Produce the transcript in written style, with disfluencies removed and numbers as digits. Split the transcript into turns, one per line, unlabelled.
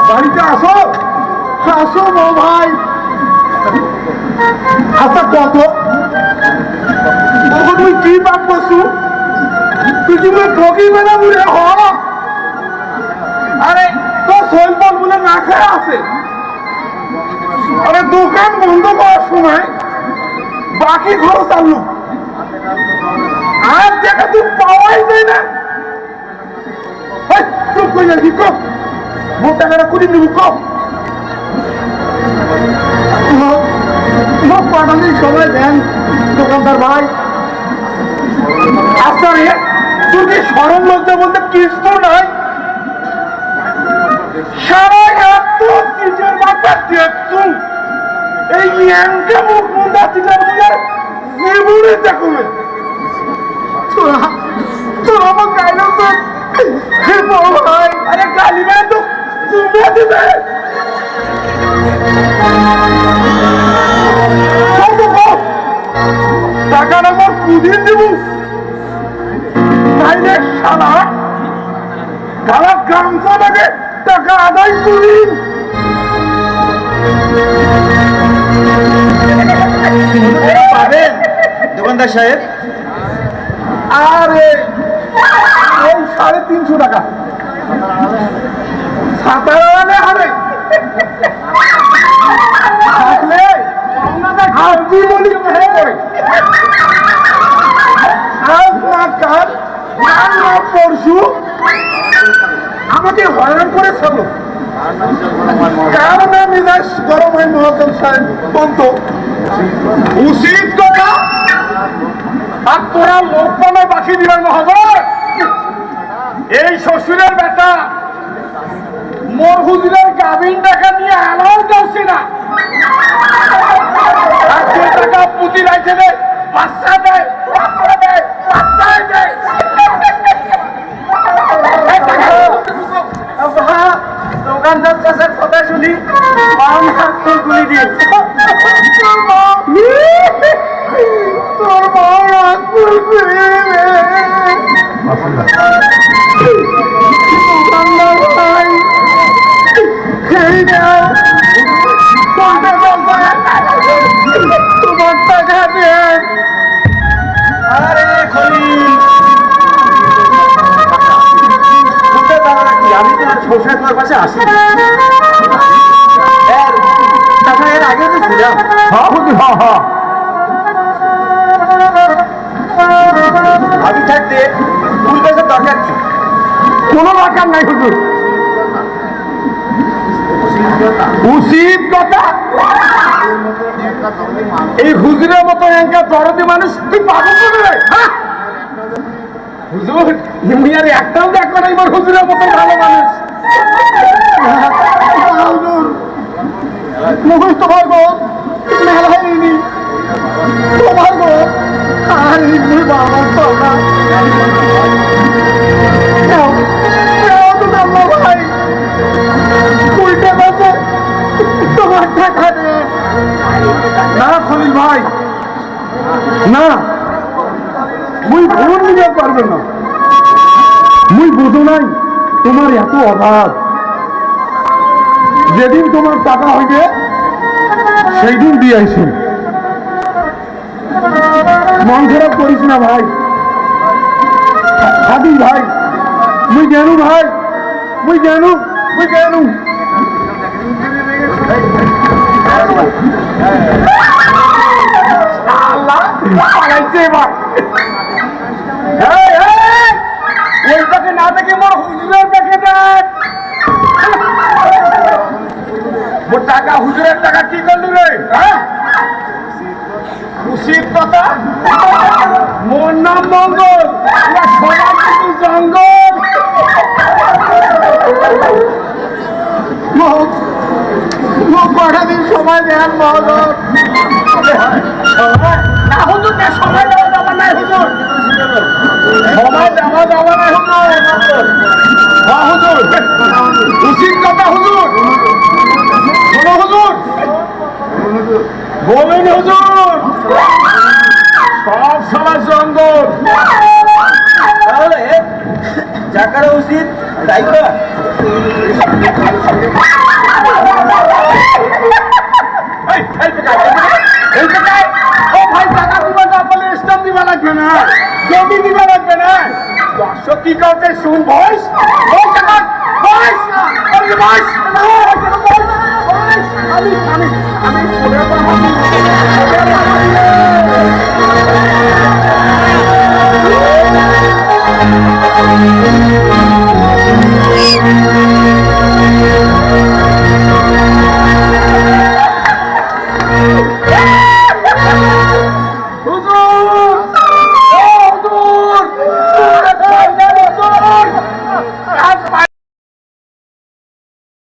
বাড়িতে আসো। আসো ও ভাই। আচ্ছা কত তুই কি পাপ করছু? তুই কি ঠকি বেলা বুড়ে হ? আরে তো সলপল বলে না খায় আছে। আরে দোকান বন্ধ করার সময় বাকি খরচ আনলু, আর টাকা তুই পাওয়াই যায় না। চুপ করে যাচ্ছি, কম মোট টাকাটা কুড়ি নিব, কম পাঠালি সবাই দেন দোকানদার ভাই। আচ্ছা রে, তুই কি সরম লজ্জা বলতে কিছু নাই? সারা এত চিঠের মাথা দেখছু, এই ইয়াংকে মুখ মুন্ডা চিঠের মুখে জীবনে দেখবে। তোর আমার গাইল তো ভাই। আরে গালি মানে তো তুমি দিবে। টাকাটা আমার কুদিন দিব নাইলে সারা তারা গামছা লাগে টাকা আদায় করিন।
পাবেন দোকানদার সাহেব?
আরে এই 350 টাকা সাতারে হারে থাকলে আপনি বলি করে আজ না কাল না পরশু আমাকে হয়রান করে চলো। কারণ মেজাজ গরম হয় মহাজন সাহেব বন্ধ উচিত কথা। আর তোরা লোক পানে বাকি দিবেন মহাজন। এই শ্বশুরের বেটা মোর হুজুরের গাভিন টাকা নিয়ে আলাও যাচ্ছে না। আর যে টাকা পুঁজি রাখছে রে বাচ্চা দেয়, বাচ্চা দেয়, বাচ্চাই দেয়। দোকানদার চাষের কথা শুনি গুলি দিয়ে তোর দোকানদার ভাই খেয়ে দাও তোমার টাকা দেন।
আরে খলিল, আমি তো সবসময় তোমার পাশে আসি। টাকা এর আগে তো ছিলাম। আমি থাকতে ফুল গাছের দরকার কি?
কোনো দরকার নাই হুজুর। উচিত কথা। এই হুজুরের মতো একা দরদি মানুষ তুই পাবো করে হুজুর। আর একটাও দেখো না এবার হুজুরের মতো ভালো মানুষ। হুজুর মুখস্থ পারবো মেলা হয়নি তোমার গো। আর বাবা ভাই উল্টে বাজে তোমার টাকা দেন। না খলিল ভাই না, মুই ভুল নিতে পারবে না। মুই বুঝো নাই তোমার এত অভাব। যেদিন তোমার টাকা হইবে সেই দিন দিয়ে আইসি। মন খারাপ করিস না ভাই। খাবি ভাই, মুই জানু ভাই, মুই জানু, মুই জানু। আল্লাহ পালাইছে এবার। ওই টাকে না দেখে মোর হুজুরের দেখে দেখ। মোর টাকা হুজুরের টাকা কি করলু রে? উচিত কথা। মোর নাম মঙ্গল, জঙ্গল। কটা দিন সময় দেন মহোদয়। না হুজুর না, সময় দেওয়া যাবে না হুজুর, সময় দেওয়া যাবে না হুজুর। হ্যাঁ হুজুর, উচিত কথা হুজুর। শোনো হুজুর, বলেন হুজুর, সব সময় জঙ্গল।
তাহলে যা করা উচিত তাই তো
এই টাকায় ও ভাই টাকা দিবা না বলে স্টাম্প দিবা লাগবে না জমি দিবা লাগবে না দর্শক কি কাউকে শুন ভয়েস ওই টাকা